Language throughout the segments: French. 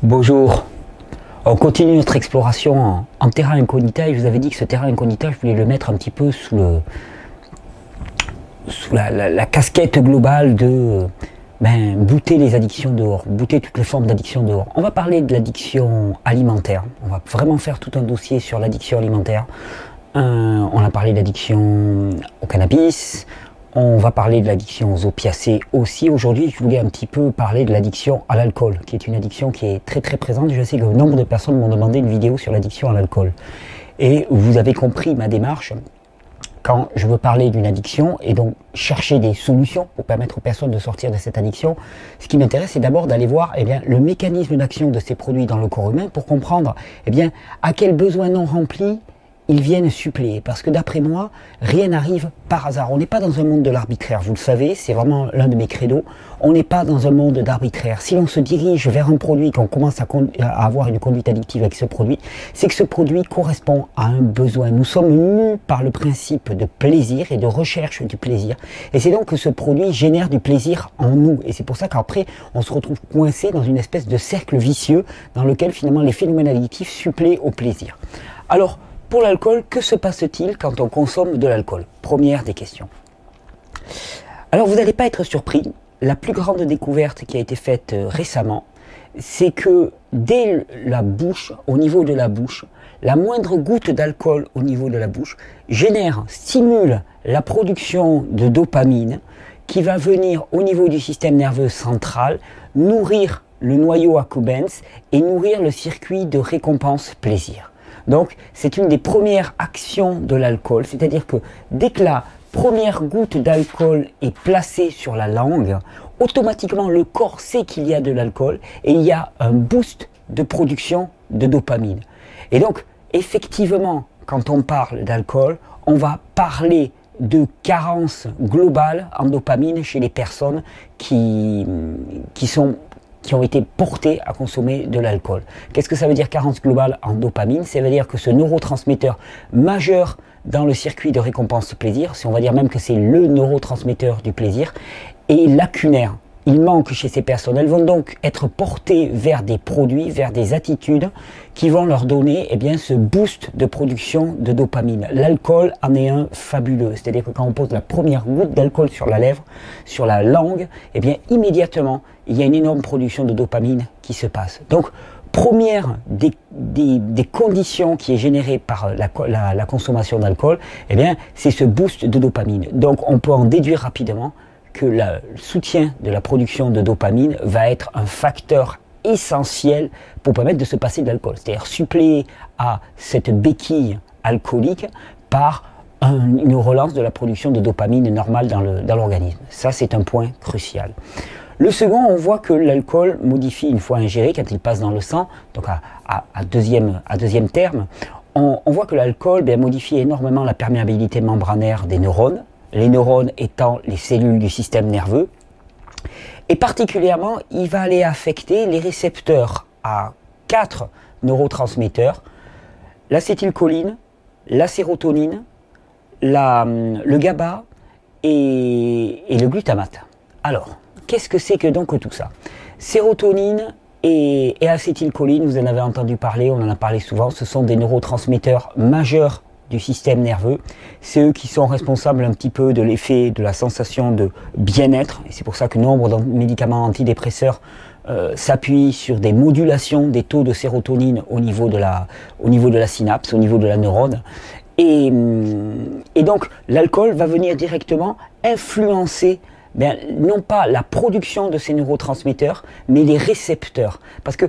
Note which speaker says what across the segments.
Speaker 1: Bonjour, on continue notre exploration en terra incognita et je vous avais dit que ce terra incognita, je voulais le mettre un petit peu sous la casquette globale de bouter les addictions dehors, bouter toutes les formes d'addiction dehors. On va parler de l'addiction alimentaire, on va vraiment faire tout un dossier sur l'addiction alimentaire. On a parlé d'addiction au cannabis, on va parler de l'addiction aux opiacés aussi. Aujourd'hui, je voulais un petit peu parler de l'addiction à l'alcool, qui est une addiction qui est très très présente. Je sais que nombre de personnes m'ont demandé une vidéo sur l'addiction à l'alcool. Et vous avez compris ma démarche quand je veux parler d'une addiction et donc chercher des solutions pour permettre aux personnes de sortir de cette addiction. Ce qui m'intéresse, c'est d'abord d'aller voir le mécanisme d'action de ces produits dans le corps humain pour comprendre à quels besoins non remplis ils viennent suppléer, parce que d'après moi, rien n'arrive par hasard. On n'est pas dans un monde de l'arbitraire, vous le savez, c'est vraiment l'un de mes credos. On n'est pas dans un monde d'arbitraire. Si l'on se dirige vers un produit, qu'on commence à avoir une conduite addictive avec ce produit, c'est que ce produit correspond à un besoin. Nous sommes mus par le principe de plaisir et de recherche du plaisir. Et c'est donc que ce produit génère du plaisir en nous. Et c'est pour ça qu'après, on se retrouve coincé dans une espèce de cercle vicieux dans lequel finalement les phénomènes addictifs suppléent au plaisir. Alors, pour l'alcool, que se passe-t-il quand on consomme de l'alcool? Première des questions. Alors vous n'allez pas être surpris, la plus grande découverte qui a été faite récemment, c'est que dès la bouche, au niveau de la bouche, la moindre goutte d'alcool au niveau de la bouche stimule la production de dopamine qui va venir au niveau du système nerveux central, nourrir le noyau accumbens et nourrir le circuit de récompense-plaisir. Donc, c'est une des premières actions de l'alcool, c'est-à-dire que dès que la première goutte d'alcool est placée sur la langue, automatiquement le corps sait qu'il y a de l'alcool et il y a un boost de production de dopamine. Et donc, effectivement, quand on parle d'alcool, on va parler de carence globale en dopamine chez les personnes qui ont été portés à consommer de l'alcool. Qu'est-ce que ça veut dire carence globale en dopamine? Ça veut dire que ce neurotransmetteur majeur dans le circuit de récompense-plaisir, on va dire même que c'est le neurotransmetteur du plaisir, est lacunaire. Il manque chez ces personnes. Elles vont donc être portées vers des produits, vers des attitudes qui vont leur donner ce boost de production de dopamine. L'alcool en est un fabuleux. C'est-à-dire que quand on pose la première goutte d'alcool sur la lèvre, sur la langue, immédiatement, il y a une énorme production de dopamine qui se passe. Donc, première des conditions qui est générée par la consommation d'alcool, c'est ce boost de dopamine. Donc, on peut en déduire rapidement que le soutien de la production de dopamine va être un facteur essentiel pour permettre de se passer de l'alcool. C'est-à-dire suppléer à cette béquille alcoolique par une relance de la production de dopamine normale dans l'organisme. Ça, c'est un point crucial. Le second, on voit que l'alcool modifie une fois ingéré, quand il passe dans le sang, donc à deuxième terme, on voit que l'alcool modifie énormément la perméabilité membranaire des neurones, les neurones étant les cellules du système nerveux, et particulièrement, il va aller affecter les récepteurs à 4 neurotransmetteurs, l'acétylcholine, la sérotonine, le GABA et le glutamate. Alors, qu'est-ce que c'est que donc tout ça? Sérotonine et acétylcholine, vous en avez entendu parler, on en a parlé souvent, ce sont des neurotransmetteurs majeurs du système nerveux. C'est eux qui sont responsables un petit peu de l'effet, de la sensation de bien-être. Et c'est pour ça que nombre de médicaments antidépresseurs s'appuient sur des modulations des taux de sérotonine au niveau de la synapse, au niveau de la neurone. Et donc l'alcool va venir directement influencer non pas la production de ces neurotransmetteurs, mais les récepteurs. Parce que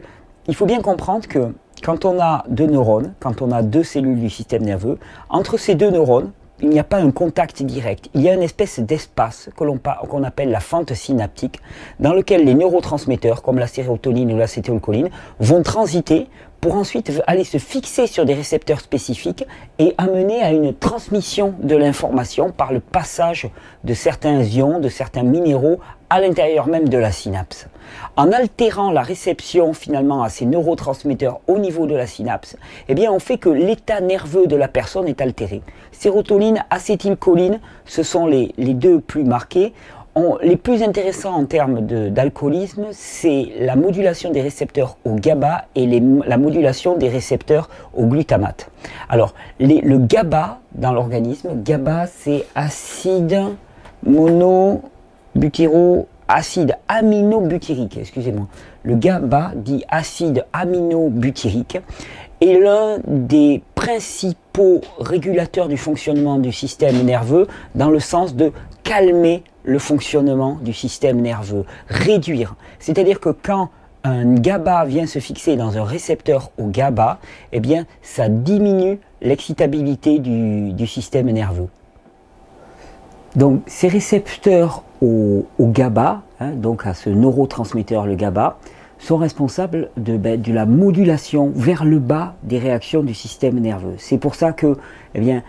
Speaker 1: il faut bien comprendre que quand on a deux neurones, quand on a deux cellules du système nerveux, entre ces deux neurones, il n'y a pas un contact direct. Il y a une espèce d'espace qu'on appelle la fente synaptique, dans lequel les neurotransmetteurs, comme la sérotonine ou l'acétylcholine, vont transiter pour ensuite aller se fixer sur des récepteurs spécifiques et amener à une transmission de l'information par le passage de certains ions, de certains minéraux à l'intérieur même de la synapse. En altérant la réception finalement à ces neurotransmetteurs au niveau de la synapse, on fait que l'état nerveux de la personne est altéré. Sérotonine, acétylcholine, ce sont les deux plus marqués. les plus intéressants en termes d'alcoolisme, c'est la modulation des récepteurs au GABA et la modulation des récepteurs au glutamate. Alors, le GABA dans l'organisme, GABA c'est acide acide aminobutyrique, excusez-moi. Le GABA dit acide aminobutyrique est l'un des principaux régulateurs du fonctionnement du système nerveux dans le sens de calmer le fonctionnement du système nerveux, réduire. C'est-à-dire que quand un GABA vient se fixer dans un récepteur au GABA, eh bien, ça diminue l'excitabilité du système nerveux. Donc, ces récepteurs au GABA, donc à ce neurotransmetteur, le GABA, sont responsables de la modulation vers le bas des réactions du système nerveux. C'est pour ça que eh bien,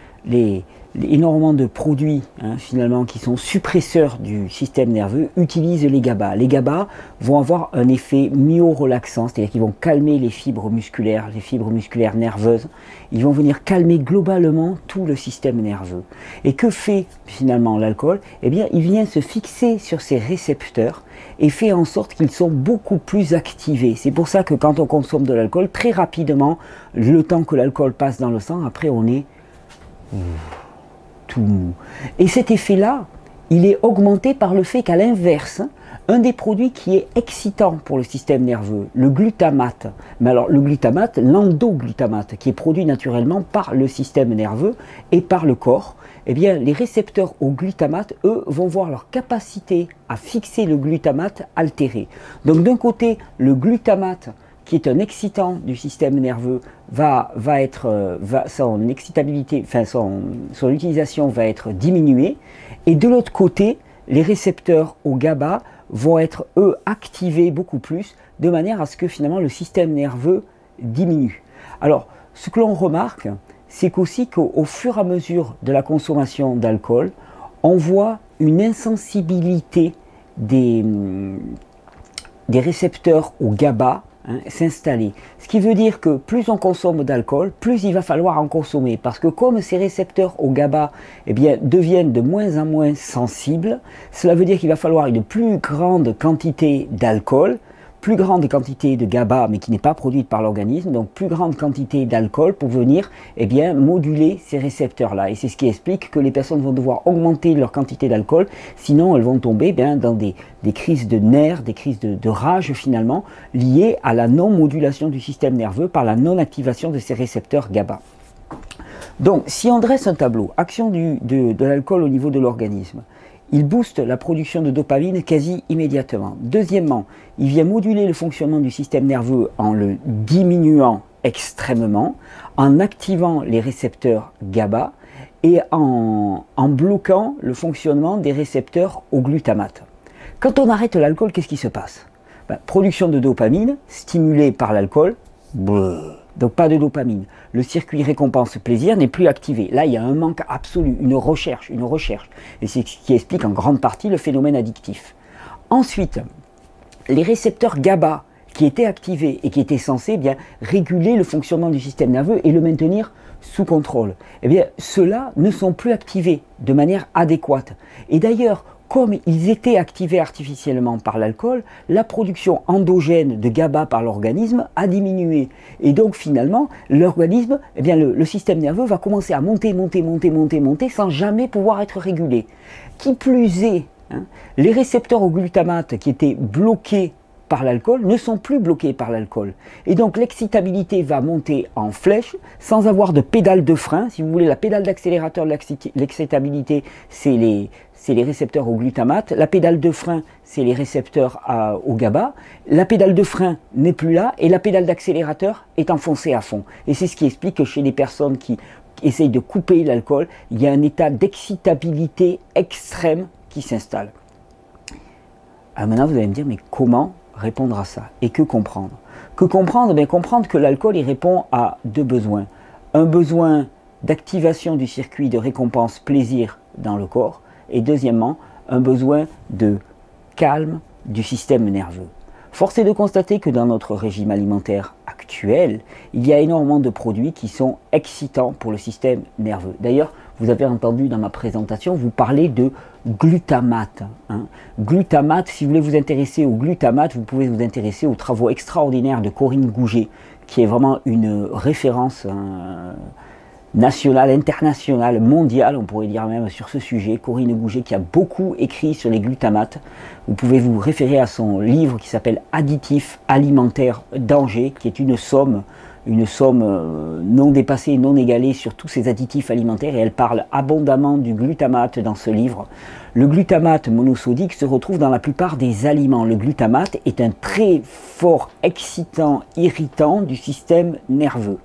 Speaker 1: énormément de produits finalement qui sont suppresseurs du système nerveux utilisent les GABA. Les GABA vont avoir un effet myorelaxant, c'est-à-dire qu'ils vont calmer les fibres musculaires nerveuses. Ils vont venir calmer globalement tout le système nerveux. Et que fait finalement l'alcool? Eh bien, il vient se fixer sur ces récepteurs et fait en sorte qu'ils sont beaucoup plus activés. C'est pour ça que quand on consomme de l'alcool, très rapidement, le temps que l'alcool passe dans le sang, après on est tout mou. Et cet effet-là, il est augmenté par le fait qu'à l'inverse, un des produits qui est excitant pour le système nerveux, le glutamate, mais alors le glutamate, l'endoglutamate, qui est produit naturellement par le système nerveux et par le corps, eh bien les récepteurs au glutamate, eux, vont voir leur capacité à fixer le glutamate altérée. Donc d'un côté, le glutamate, qui est un excitant du système nerveux, son excitabilité, enfin son utilisation va être diminuée, et de l'autre côté, les récepteurs au GABA vont être, eux, activés beaucoup plus, de manière à ce que finalement le système nerveux diminue. Alors, ce que l'on remarque, c'est qu'aussi qu'au fur et à mesure de la consommation d'alcool, on voit une insensibilité des récepteurs au GABA s'installer. Ce qui veut dire que plus on consomme d'alcool, plus il va falloir en consommer. Parce que comme ces récepteurs au GABA eh bien, deviennent de moins en moins sensibles, cela veut dire qu'il va falloir une plus grande quantité d'alcool, plus grande quantité de GABA, mais qui n'est pas produite par l'organisme, donc plus grande quantité d'alcool pour venir eh bien, moduler ces récepteurs-là. Et c'est ce qui explique que les personnes vont devoir augmenter leur quantité d'alcool, sinon elles vont tomber bien, dans des crises de nerfs, des crises de rage finalement, liées à la non-modulation du système nerveux par la non-activation de ces récepteurs GABA. Donc, si on dresse un tableau, action de l'alcool au niveau de l'organisme, il booste la production de dopamine quasi immédiatement. Deuxièmement, il vient moduler le fonctionnement du système nerveux en le diminuant extrêmement, en activant les récepteurs GABA et en bloquant le fonctionnement des récepteurs au glutamate. Quand on arrête l'alcool, qu'est-ce qui se passe? Production de dopamine, stimulée par l'alcool, donc pas de dopamine. Le circuit récompense-plaisir n'est plus activé. Là, il y a un manque absolu, une recherche. Et c'est ce qui explique en grande partie le phénomène addictif. Ensuite, les récepteurs GABA qui étaient activés et qui étaient censés bien réguler le fonctionnement du système nerveux et le maintenir sous contrôle, eh bien, ceux-là ne sont plus activés de manière adéquate. Et d'ailleurs, comme ils étaient activés artificiellement par l'alcool, la production endogène de GABA par l'organisme a diminué. Et donc finalement, l'organisme, eh bien le système nerveux va commencer à monter sans jamais pouvoir être régulé. Qui plus est, les récepteurs au glutamate qui étaient bloqués par l'alcool ne sont plus bloqués par l'alcool. Et donc l'excitabilité va monter en flèche sans avoir de pédale de frein. Si vous voulez, la pédale d'accélérateur de l'excitabilité, c'est les récepteurs au glutamate. La pédale de frein, c'est les récepteurs au GABA. La pédale de frein n'est plus là et la pédale d'accélérateur est enfoncée à fond. Et c'est ce qui explique que chez les personnes qui essayent de couper l'alcool, il y a un état d'excitabilité extrême qui s'installe. Alors maintenant, vous allez me dire, mais comment répondre à ça? Et que comprendre? Que comprendre? Bien, comprendre que l'alcool, il répond à deux besoins. Un besoin d'activation du circuit de récompense-plaisir dans le corps, et deuxièmement, un besoin de calme du système nerveux. Force est de constater que dans notre régime alimentaire actuel, il y a énormément de produits qui sont excitants pour le système nerveux. D'ailleurs, vous avez entendu dans ma présentation, vous parler de glutamate. Glutamate, si vous voulez vous intéresser au glutamate, vous pouvez vous intéresser aux travaux extraordinaires de Corinne Gouget, qui est vraiment une référence nationale, internationale, mondiale, on pourrait dire même sur ce sujet. Corinne Gouget qui a beaucoup écrit sur les glutamates. Vous pouvez vous référer à son livre qui s'appelle Additifs alimentaires danger, qui est une somme non dépassée, non égalée sur tous ces additifs alimentaires, et elle parle abondamment du glutamate dans ce livre. Le glutamate monosodique se retrouve dans la plupart des aliments. Le glutamate est un très fort excitant, irritant du système nerveux.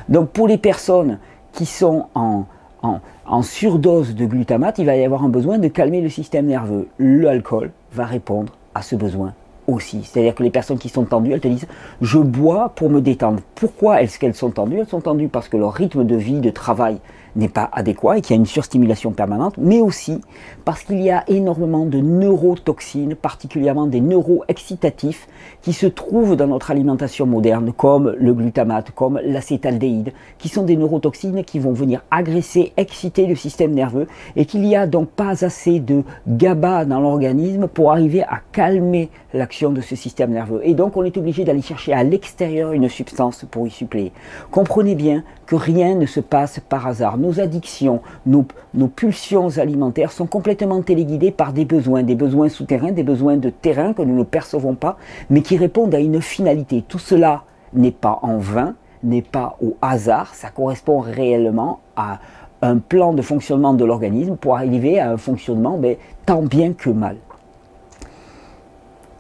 Speaker 1: Donc pour les personnes qui sont en surdose de glutamate, il va y avoir un besoin de calmer le système nerveux. L'alcool va répondre à ce besoin aussi. C'est-à-dire que les personnes qui sont tendues, elles te disent « je bois pour me détendre ». Pourquoi est-ce qu'elles sont tendues? Elles sont tendues parce que leur rythme de vie, de travail n'est pas adéquat et qu'il y a une surstimulation permanente, mais aussi parce qu'il y a énormément de neurotoxines, particulièrement des neuroexcitatifs, qui se trouvent dans notre alimentation moderne, comme le glutamate, comme l'acétaldéhyde, qui sont des neurotoxines qui vont venir agresser, exciter le système nerveux, et qu'il n'y a donc pas assez de GABA dans l'organisme pour arriver à calmer l'action de ce système nerveux. Et donc on est obligé d'aller chercher à l'extérieur une substance pour y suppléer. Comprenez bien que rien ne se passe par hasard. Nos addictions, nos pulsions alimentaires sont complètement téléguidées par des besoins souterrains, des besoins de terrain que nous ne percevons pas, mais qui répondent à une finalité. Tout cela n'est pas en vain, n'est pas au hasard, ça correspond réellement à un plan de fonctionnement de l'organisme pour arriver à un fonctionnement tant bien que mal.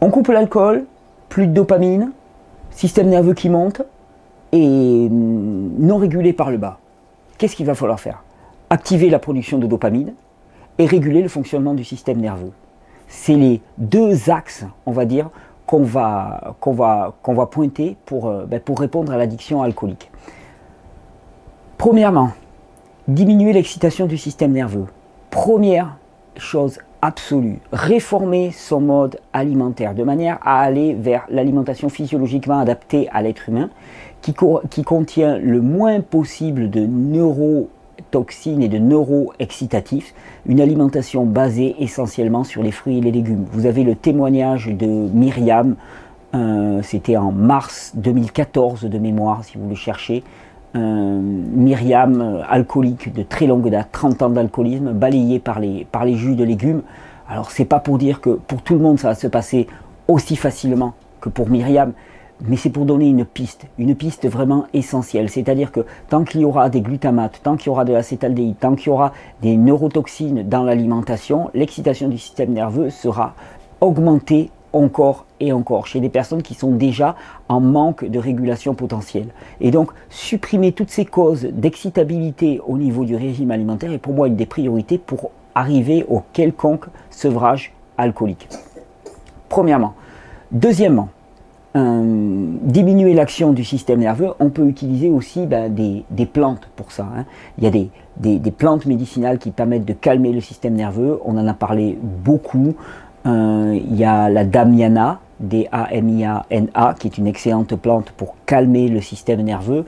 Speaker 1: On coupe l'alcool, plus de dopamine, système nerveux qui monte, et non régulé par le bas. Qu'est-ce qu'il va falloir faire? Activer la production de dopamine et réguler le fonctionnement du système nerveux. C'est les deux axes, on va dire, qu'on va pointer pour répondre à l'addiction alcoolique. Premièrement, diminuer l'excitation du système nerveux. Première chose absolue, réformer son mode alimentaire de manière à aller vers l'alimentation physiologiquement adaptée à l'être humain, qui contient le moins possible de neurotoxines et de neuroexcitatifs, une alimentation basée essentiellement sur les fruits et les légumes. Vous avez le témoignage de Myriam, c'était en mars 2014 de mémoire si vous le cherchez. Myriam, alcoolique de très longue date, 30 ans d'alcoolisme, balayée par les jus de légumes. Alors c'est pas pour dire que pour tout le monde ça va se passer aussi facilement que pour Myriam, mais c'est pour donner une piste vraiment essentielle. C'est-à-dire que tant qu'il y aura des glutamates, tant qu'il y aura de l'acétaldéhyde, tant qu'il y aura des neurotoxines dans l'alimentation, l'excitation du système nerveux sera augmentée encore et encore chez des personnes qui sont déjà en manque de régulation potentielle. Et donc supprimer toutes ces causes d'excitabilité au niveau du régime alimentaire est pour moi une des priorités pour arriver au quelconque sevrage alcoolique. Premièrement. Deuxièmement, diminuer l'action du système nerveux. On peut utiliser aussi des plantes pour ça. Il y a des plantes médicinales qui permettent de calmer le système nerveux. On en a parlé beaucoup. Il y a la Damiana, D-A-M-I-A-N-A, qui est une excellente plante pour calmer le système nerveux.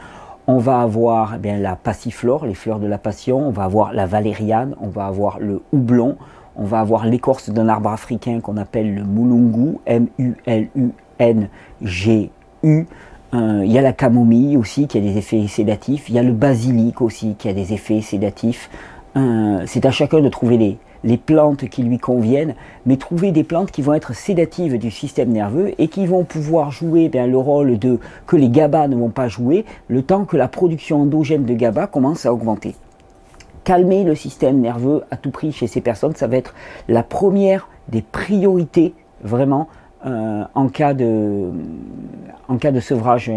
Speaker 1: On va avoir la passiflore, les fleurs de la passion, on va avoir la valériane, on va avoir le houblon, on va avoir l'écorce d'un arbre africain qu'on appelle le mulungu, M-U-L-U-N-G-U. Il y a la camomille aussi qui a des effets sédatifs, il y a le basilic aussi qui a des effets sédatifs. C'est à chacun de trouver les plantes qui lui conviennent, mais trouver des plantes qui vont être sédatives du système nerveux et qui vont pouvoir jouer le rôle que les GABA ne vont pas jouer, le temps que la production endogène de GABA commence à augmenter. Calmer le système nerveux à tout prix chez ces personnes, ça va être la première des priorités vraiment en cas de sevrage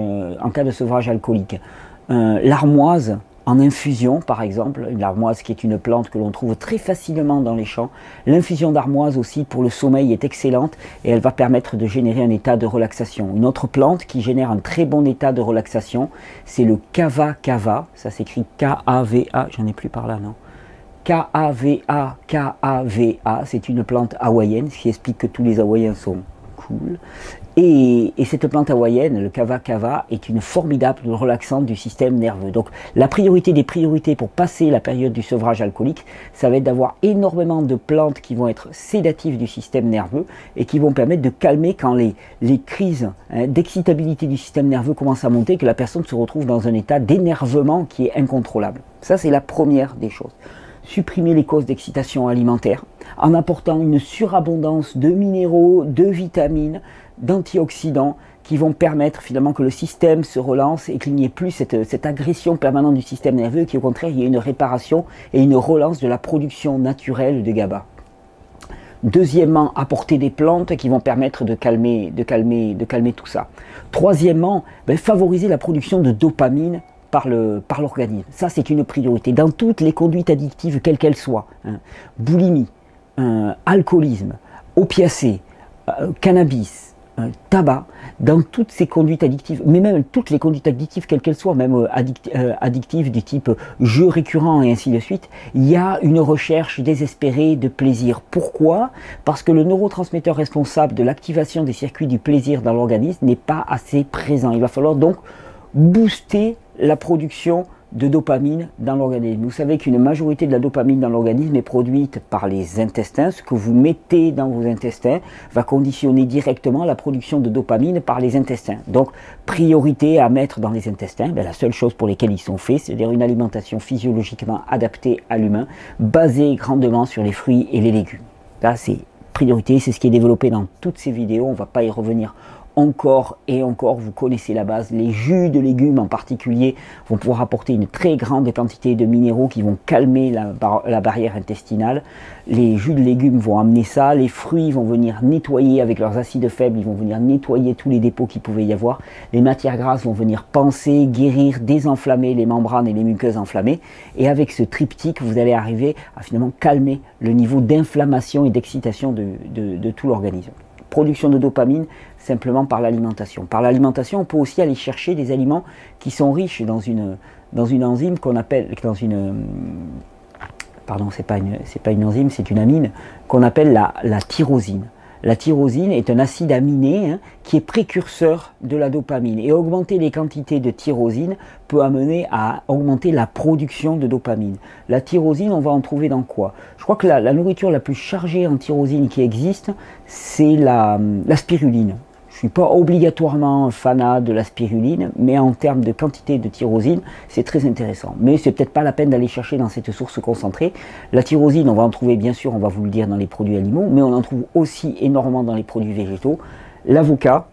Speaker 1: alcoolique. L'armoise en infusion par exemple, l'armoise qui est une plante que l'on trouve très facilement dans les champs. L'infusion d'armoise aussi pour le sommeil est excellente et elle va permettre de générer un état de relaxation. Une autre plante qui génère un très bon état de relaxation, c'est le kava kava, ça s'écrit K-A-V-A, j'en ai plus par là non, K-A-V-A, K-A-V-A, c'est une plante hawaïenne, ce qui explique que tous les Hawaïens sont cool. Et cette plante hawaïenne, le kava kava, est une formidable relaxante du système nerveux. Donc la priorité des priorités pour passer la période du sevrage alcoolique, ça va être d'avoir énormément de plantes qui vont être sédatives du système nerveux et qui vont permettre de calmer quand les crises d'excitabilité du système nerveux commencent à monter, que la personne se retrouve dans un état d'énervement qui est incontrôlable. Ça, c'est la première des choses. Supprimer les causes d'excitation alimentaire en apportant une surabondance de minéraux, de vitamines, d'antioxydants qui vont permettre finalement que le système se relance et qu'il n'y ait plus cette agression permanente du système nerveux, et qu'au contraire il y ait une réparation et une relance de la production naturelle de GABA. Deuxièmement, apporter des plantes qui vont permettre de calmer tout ça. Troisièmement, favoriser la production de dopamine par l'organisme. Ça, c'est une priorité. Dans toutes les conduites addictives, quelles qu'elles soient, boulimie, alcoolisme, opiacés, cannabis, tabac, dans toutes ces conduites addictives, mais même toutes les conduites addictives, quelles qu'elles soient, même addictives du type jeu récurrent et ainsi de suite, il y a une recherche désespérée de plaisir. Pourquoi? Parce que le neurotransmetteur responsable de l'activation des circuits du plaisir dans l'organisme n'est pas assez présent. Il va falloir donc booster la production de dopamine dans l'organisme. Vous savez qu'une majorité de la dopamine dans l'organisme est produite par les intestins. Ce que vous mettez dans vos intestins va conditionner directement la production de dopamine par les intestins. Donc, priorité à mettre dans les intestins, la seule chose pour lesquelles ils sont faits, c'est-à-dire une alimentation physiologiquement adaptée à l'humain, basée grandement sur les fruits et les légumes. Là, c'est priorité, c'est ce qui est développé dans toutes ces vidéos, on ne va pas y revenir encore et encore, vous connaissez la base. Les jus de légumes en particulier vont pouvoir apporter une très grande quantité de minéraux qui vont calmer la barrière intestinale. Les jus de légumes vont amener ça, les fruits vont venir nettoyer avec leurs acides faibles, ils vont venir nettoyer tous les dépôts qu'il pouvait y avoir. Les matières grasses vont venir panser, guérir, désenflammer les membranes et les muqueuses enflammées. Et avec ce triptyque, vous allez arriver à finalement calmer le niveau d'inflammation et d'excitation de tout l'organisme. Production de dopamine simplement par l'alimentation. Par l'alimentation, on peut aussi aller chercher des aliments qui sont riches dans une enzyme qu'on appelle, pardon, c'est pas une enzyme, c'est une amine qu'on appelle la tyrosine. La tyrosine est un acide aminé qui est précurseur de la dopamine. Et augmenter les quantités de tyrosine peut amener à augmenter la production de dopamine. La tyrosine, on va en trouver dans quoi? Je crois que la nourriture la plus chargée en tyrosine qui existe, c'est la spiruline. Je ne suis pas obligatoirement fanat de la spiruline, mais en termes de quantité de tyrosine, c'est très intéressant. Mais c'est peut-être pas la peine d'aller chercher dans cette source concentrée. La tyrosine, on va en trouver bien sûr, on va vous le dire, dans les produits animaux, mais on en trouve aussi énormément dans les produits végétaux. L'avocat,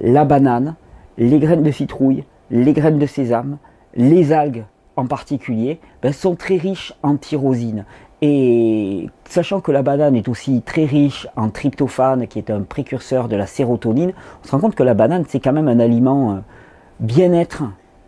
Speaker 1: la banane, les graines de citrouille, les graines de sésame, les algues en particulier, sont très riches en tyrosine. Et sachant que la banane est aussi très riche en tryptophane, qui est un précurseur de la sérotonine, on se rend compte que la banane, c'est quand même un aliment bien-être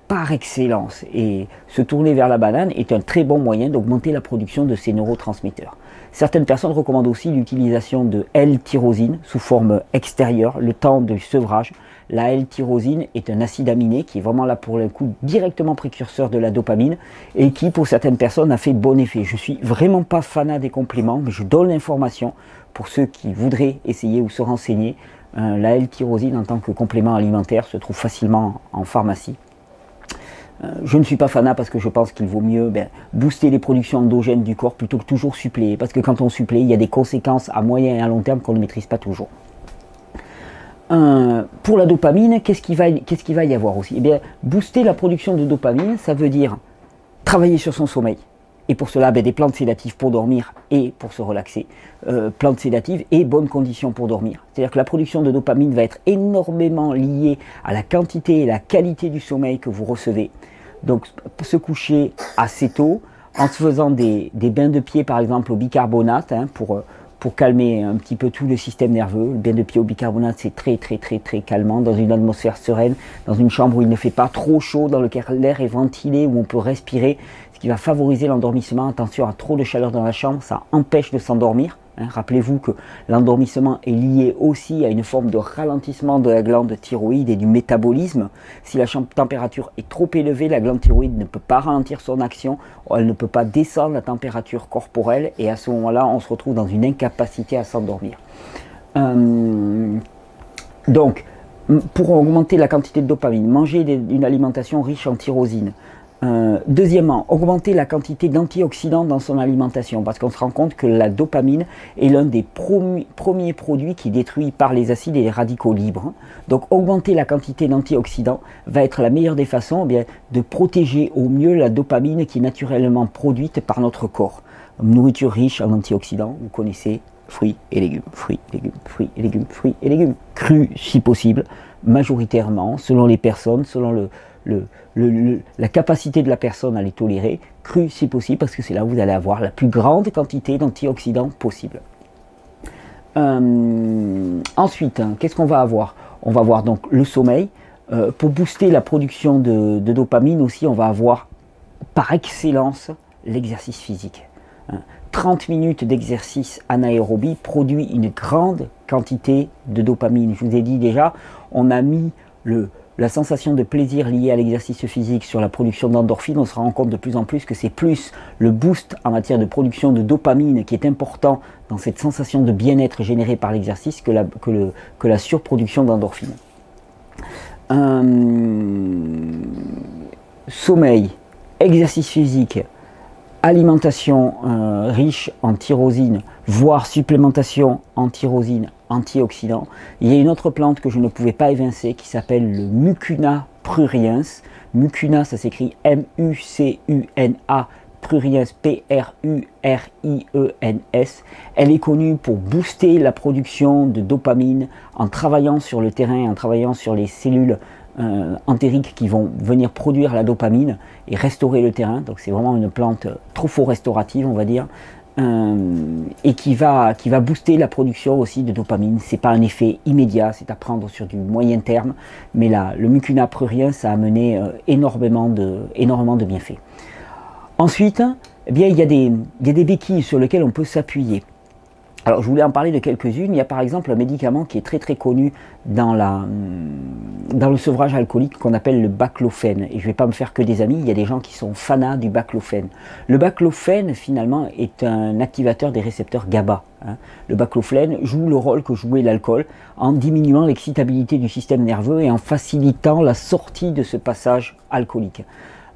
Speaker 1: par excellence. Et se tourner vers la banane est un très bon moyen d'augmenter la production de ces neurotransmetteurs. Certaines personnes recommandent aussi l'utilisation de L-tyrosine sous forme extérieure, le temps du sevrage. La L-tyrosine est un acide aminé qui est vraiment là pour le coup directement précurseur de la dopamine et qui pour certaines personnes a fait bon effet. Je suis vraiment pas fanat des compléments, mais je donne l'information pour ceux qui voudraient essayer ou se renseigner. La L-tyrosine en tant que complément alimentaire se trouve facilement en pharmacie. Je ne suis pas fanat parce que je pense qu'il vaut mieux booster les productions endogènes du corps plutôt que toujours suppléer. Parce que quand on supplée, il y a des conséquences à moyen et à long terme qu'on ne maîtrise pas toujours. Pour la dopamine, qu'est-ce qu'il va y avoir aussi? Booster la production de dopamine, ça veut dire travailler sur son sommeil. Et pour cela, des plantes sédatives pour dormir et pour se relaxer. Plantes sédatives et bonnes conditions pour dormir. C'est-à-dire que la production de dopamine va être énormément liée à la quantité et la qualité du sommeil que vous recevez. Donc se coucher assez tôt, en se faisant des bains de pied par exemple au bicarbonate, pour calmer un petit peu tout le système nerveux. Le bain de pied au bicarbonate, c'est très calmant, dans une atmosphère sereine, dans une chambre où il ne fait pas trop chaud, dans laquelle l'air est ventilé, où on peut respirer, ce qui va favoriser l'endormissement. Attention à trop de chaleur dans la chambre, ça empêche de s'endormir. Rappelez-vous que l'endormissement est lié aussi à une forme de ralentissement de la glande thyroïde et du métabolisme. Si la température est trop élevée, la glande thyroïde ne peut pas ralentir son action, elle ne peut pas descendre la température corporelle et à ce moment-là, on se retrouve dans une incapacité à s'endormir. Donc, pour augmenter la quantité de dopamine, manger une alimentation riche en tyrosine. Deuxièmement, augmenter la quantité d'antioxydants dans son alimentation, parce qu'on se rend compte que la dopamine est l'un des premiers produits qui est détruit par les acides et les radicaux libres. Donc augmenter la quantité d'antioxydants va être la meilleure des façons de protéger au mieux la dopamine qui est naturellement produite par notre corps. Nourriture riche en antioxydants, vous connaissez, fruits et légumes, fruits, légumes, fruits et légumes, fruits et légumes, crus si possible, majoritairement, selon les personnes, selon la capacité de la personne à les tolérer, crus si possible, parce que c'est là où vous allez avoir la plus grande quantité d'antioxydants possible. Ensuite, qu'est-ce qu'on va avoir? On va avoir donc le sommeil. Pour booster la production de dopamine aussi, on va avoir par excellence l'exercice physique. 30 minutes d'exercice anaérobie produit une grande quantité de dopamine. Je vous ai dit déjà, on a mis la sensation de plaisir liée à l'exercice physique sur la production d'endorphine. On se rend compte de plus en plus que c'est plus le boost en matière de production de dopamine qui est important dans cette sensation de bien-être générée par l'exercice que la surproduction d'endorphine. Sommeil, exercice physique, alimentation riche en tyrosine, voire supplémentation en tyrosine, antioxydants. Il y a une autre plante que je ne pouvais pas évincer qui s'appelle le Mucuna pruriens. Mucuna, ça s'écrit M-U-C-U-N-A, pruriens, P-R-U-R-I-E-N-S. Elle est connue pour booster la production de dopamine en travaillant sur le terrain, en travaillant sur les cellules entériques qui vont venir produire la dopamine et restaurer le terrain. Donc c'est vraiment une plante tropho-restaurative, on va dire, et qui va booster la production aussi de dopamine. C'est pas un effet immédiat, c'est à prendre sur du moyen terme, mais là, le Mucuna pruriens, ça a amené énormément de bienfaits. Ensuite, eh bien, il y a des béquilles sur lesquelles on peut s'appuyer. Alors, je voulais en parler de quelques-unes. Il y a par exemple un médicament qui est très très connu dans le sevrage alcoolique qu'on appelle le baclofène. Et je ne vais pas me faire que des amis, il y a des gens qui sont fanas du baclofène. Le baclofène, finalement, est un activateur des récepteurs GABA. Le baclofène joue le rôle que jouait l'alcool en diminuant l'excitabilité du système nerveux et en facilitant la sortie de ce passage alcoolique.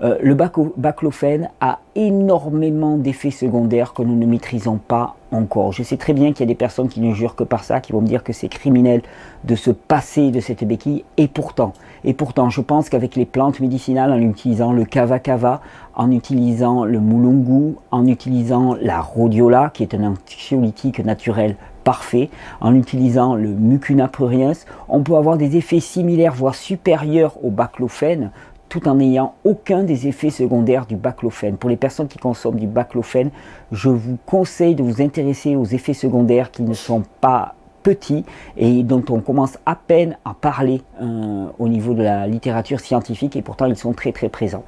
Speaker 1: Le baclofène a énormément d'effets secondaires que nous ne maîtrisons pas encore. Je sais très bien qu'il y a des personnes qui ne jurent que par ça, qui vont me dire que c'est criminel de se passer de cette béquille, et pourtant, je pense qu'avec les plantes médicinales, en utilisant le kava-kava, en utilisant le mulungu, en utilisant la rhodiola, qui est un anxiolytique naturel parfait, en utilisant le Mucuna pruriens, on peut avoir des effets similaires, voire supérieurs au baclofène, tout en n'ayant aucun des effets secondaires du baclofène. Pour les personnes qui consomment du baclofène, je vous conseille de vous intéresser aux effets secondaires qui ne sont pas petits et dont on commence à peine à parler au niveau de la littérature scientifique, et pourtant ils sont très très présents.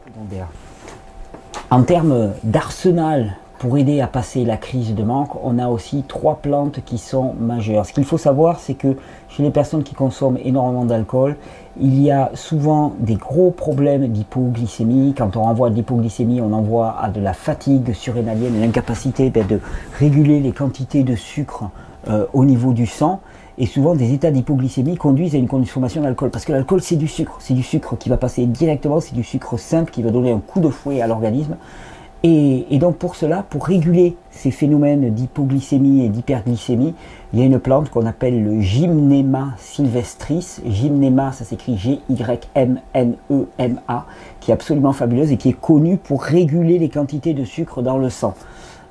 Speaker 1: En termes d'arsenal pour aider à passer la crise de manque, on a aussi 3 plantes qui sont majeures. Ce qu'il faut savoir, c'est que chez les personnes qui consomment énormément d'alcool, il y a souvent des gros problèmes d'hypoglycémie. Quand on renvoie à de l'hypoglycémie, on envoie à de la fatigue surrénalienne, l'incapacité de réguler les quantités de sucre au niveau du sang. Et souvent, des états d'hypoglycémie conduisent à une consommation d'alcool. Parce que l'alcool, c'est du sucre qui va passer directement, c'est du sucre simple qui va donner un coup de fouet à l'organisme. Et donc pour cela, pour réguler ces phénomènes d'hypoglycémie et d'hyperglycémie, il y a une plante qu'on appelle le Gymnema sylvestris. Gymnema, ça s'écrit G-Y-M-N-E-M-A, qui est absolument fabuleuse et qui est connue pour réguler les quantités de sucre dans le sang.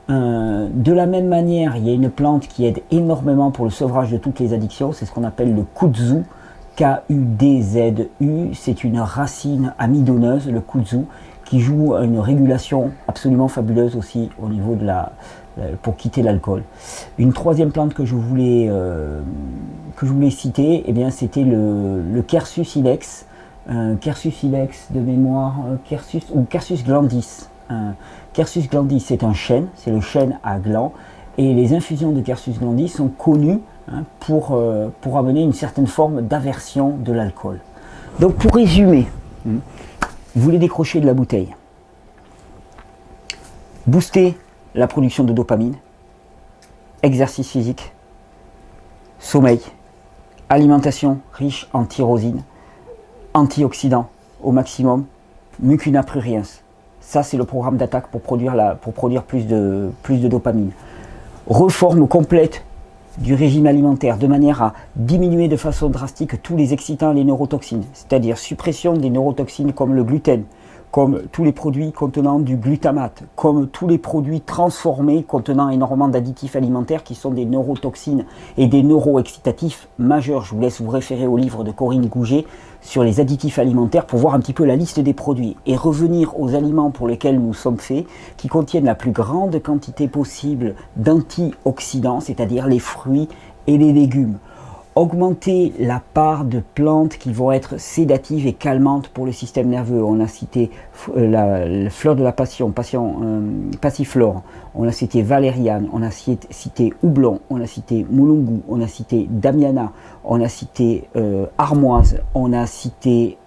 Speaker 1: De la même manière, il y a une plante qui aide énormément pour le sevrage de toutes les addictions, c'est ce qu'on appelle le kudzu, K-U-D-Z-U, c'est une racine amidonneuse, le kudzu, qui joue une régulation absolument fabuleuse aussi au niveau de pour quitter l'alcool. Une troisième plante que je voulais citer, eh bien c'était le Quercus ilex, Quercus ilex de mémoire, Quercus glandis. Quercus glandis, c'est un chêne, c'est le chêne à gland, et les infusions de Quercus glandis sont connues pour amener une certaine forme d'aversion de l'alcool. Donc pour résumer, vous voulez décrocher de la bouteille, booster la production de dopamine, exercice physique, sommeil, alimentation riche en tyrosine, antioxydants au maximum, mucuna pruriens. Ça, c'est le programme d'attaque pour produire plus de dopamine. Reforme complète du régime alimentaire de manière à diminuer de façon drastique tous les excitants et les neurotoxines, c'est-à-dire suppression des neurotoxines comme le gluten, comme tous les produits contenant du glutamate, comme tous les produits transformés contenant énormément d'additifs alimentaires qui sont des neurotoxines et des neuroexcitatifs majeurs. Je vous laisse vous référer au livre de Corinne Gouget sur les additifs alimentaires pour voir un petit peu la liste des produits et revenir aux aliments pour lesquels nous sommes faits, qui contiennent la plus grande quantité possible d'antioxydants, c'est-à-dire les fruits et les légumes. Augmenter la part de plantes qui vont être sédatives et calmantes pour le système nerveux. On a cité la fleur de la passion, passiflore, on a cité valériane, on a cité houblon, on a cité moulungu, on a cité damiana, on a cité armoise, on a cité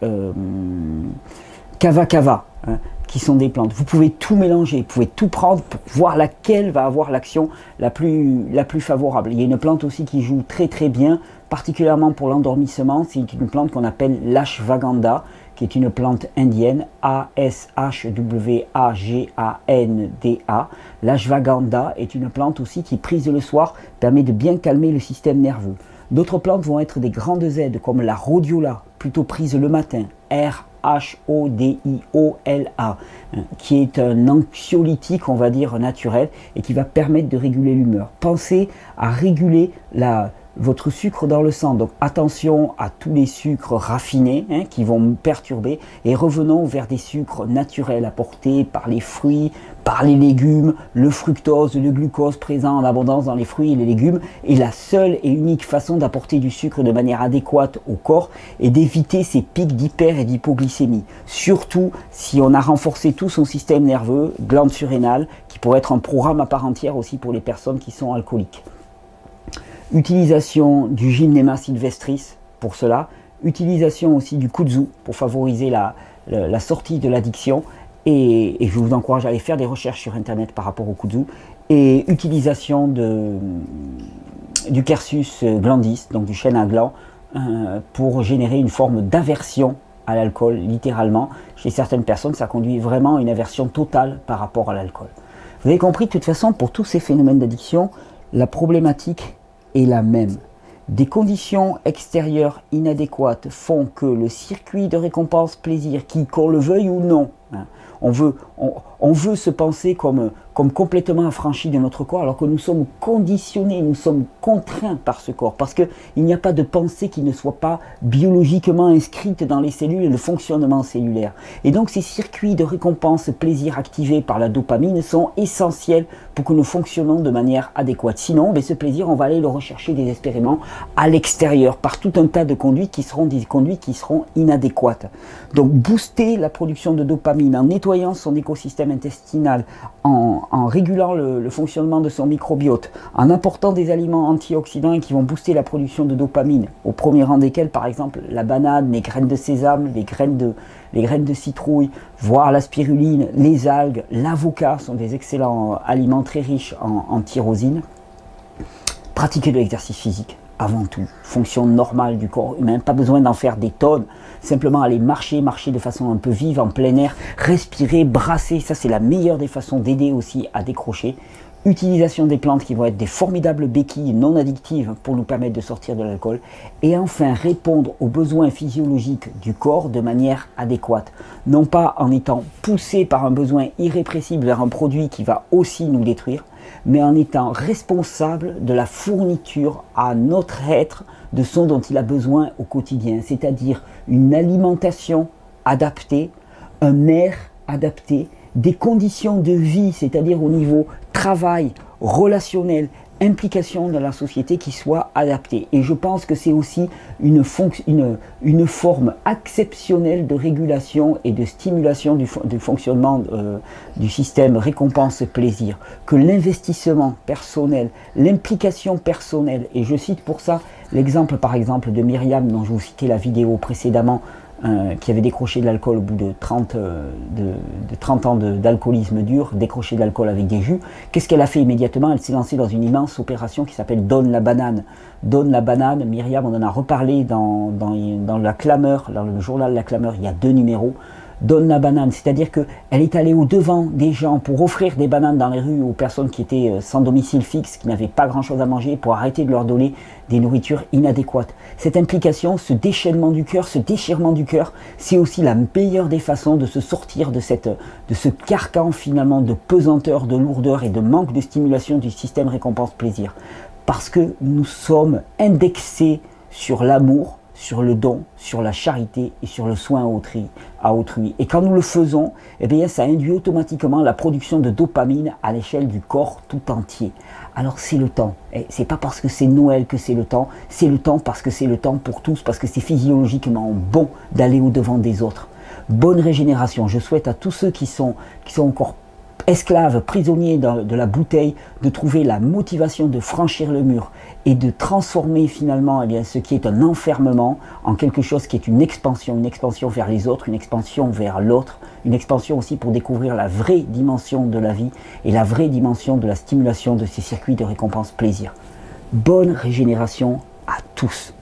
Speaker 1: kava kava, hein, qui sont des plantes. Vous pouvez tout mélanger, vous pouvez tout prendre pour voir laquelle va avoir l'action la plus favorable. Il y a une plante aussi qui joue très très bien, particulièrement pour l'endormissement, c'est une plante qu'on appelle l'ashwagandha, qui est une plante indienne, A-S-H-W-A-G-A-N-D-A. L'ashwagandha est une plante aussi qui, prise le soir, permet de bien calmer le système nerveux. D'autres plantes vont être des grandes aides, comme la rhodiola, plutôt prise le matin, R-H-O-D-I-O-L-A, qui est un anxiolytique, on va dire, naturel, et qui va permettre de réguler l'humeur. Pensez à réguler votre sucre dans le sang, donc attention à tous les sucres raffinés qui vont perturber, et revenons vers des sucres naturels apportés par les fruits, par les légumes, le fructose, le glucose présent en abondance dans les fruits et les légumes, et la seule et unique façon d'apporter du sucre de manière adéquate au corps est d'éviter ces pics d'hyper et d'hypoglycémie, surtout si on a renforcé tout son système nerveux, glande surrénale, qui pourrait être un programme à part entière aussi pour les personnes qui sont alcooliques. Utilisation du Gymnema sylvestris pour cela, utilisation aussi du kudzu pour favoriser la sortie de l'addiction, et je vous encourage à aller faire des recherches sur internet par rapport au kudzu, et utilisation du Quercus glandis, donc du chêne à gland, pour générer une forme d'aversion à l'alcool, littéralement. Chez certaines personnes, ça conduit vraiment à une aversion totale par rapport à l'alcool. Vous avez compris, de toute façon, pour tous ces phénomènes d'addiction, la problématique est la même. Des conditions extérieures inadéquates font que le circuit de récompense plaisir, qui, qu'on le veuille ou non, on veut se penser comme complètement affranchi de notre corps, alors que nous sommes conditionnés, nous sommes contraints par ce corps, parce qu'il n'y a pas de pensée qui ne soit pas biologiquement inscrite dans les cellules et le fonctionnement cellulaire. Et donc ces circuits de récompense plaisir activés par la dopamine sont essentiels pour que nous fonctionnons de manière adéquate. Sinon, ce plaisir, on va aller le rechercher désespérément à l'extérieur, par tout un tas de conduites qui seront des conduites qui seront inadéquates. Donc booster la production de dopamine en nettoyant son écosystème intestinal, en régulant le fonctionnement de son microbiote, en apportant des aliments antioxydants qui vont booster la production de dopamine, au premier rang desquels par exemple la banane, les graines de sésame, les graines de citrouille, voire la spiruline, les algues, l'avocat sont des excellents aliments très riches en tyrosine. Pratiquer de l'exercice physique avant tout, fonction normale du corps humain, pas besoin d'en faire des tonnes, simplement aller marcher de façon un peu vive, en plein air, respirer, brasser, ça c'est la meilleure des façons d'aider aussi à décrocher. Utilisation des plantes qui vont être des formidables béquilles non addictives pour nous permettre de sortir de l'alcool. Et enfin, répondre aux besoins physiologiques du corps de manière adéquate. Non pas en étant poussé par un besoin irrépressible vers un produit qui va aussi nous détruire, mais en étant responsable de la fourniture à notre être de ce dont il a besoin au quotidien. C'est-à-dire une alimentation adaptée, un air adapté, des conditions de vie, c'est-à-dire au niveau travail, relationnel, implication dans la société qui soit adaptée. Et je pense que c'est aussi une forme exceptionnelle de régulation et de stimulation du fonctionnement du système récompense-plaisir. Que l'investissement personnel, l'implication personnelle, et je cite pour ça l'exemple par exemple de Myriam dont je vous citais la vidéo précédemment, qui avait décroché de l'alcool au bout de 30 ans d'alcoolisme dur, décroché de l'alcool avec des jus. Qu'est-ce qu'elle a fait immédiatement? Elle s'est lancée dans une immense opération qui s'appelle Donne la banane. Donne la banane, Myriam, on en a reparlé dans La Clameur, dans le journal La Clameur, il y a 2 numéros. Donne la banane, c'est-à-dire qu'elle est allée au-devant des gens pour offrir des bananes dans les rues aux personnes qui étaient sans domicile fixe, qui n'avaient pas grand-chose à manger, pour arrêter de leur donner des nourritures inadéquates. Cette implication, ce déchaînement du cœur, ce déchirement du cœur, c'est aussi la meilleure des façons de se sortir de ce carcan finalement de pesanteur, de lourdeur et de manque de stimulation du système récompense-plaisir. Parce que nous sommes indexés sur l'amour, sur le don, sur la charité et sur le soin à autrui. Et quand nous le faisons, eh bien, ça induit automatiquement la production de dopamine à l'échelle du corps tout entier. Alors c'est le temps. C'est pas parce que c'est Noël que c'est le temps parce que c'est le temps pour tous, parce que c'est physiologiquement bon d'aller au-devant des autres. Bonne régénération. Je souhaite à tous ceux qui sont encore esclaves, prisonniers de la bouteille, de trouver la motivation de franchir le mur et de transformer finalement ce qui est un enfermement en quelque chose qui est une expansion vers les autres, une expansion vers l'autre, une expansion aussi pour découvrir la vraie dimension de la vie et la vraie dimension de la stimulation de ces circuits de récompense plaisir. Bonne régénération à tous.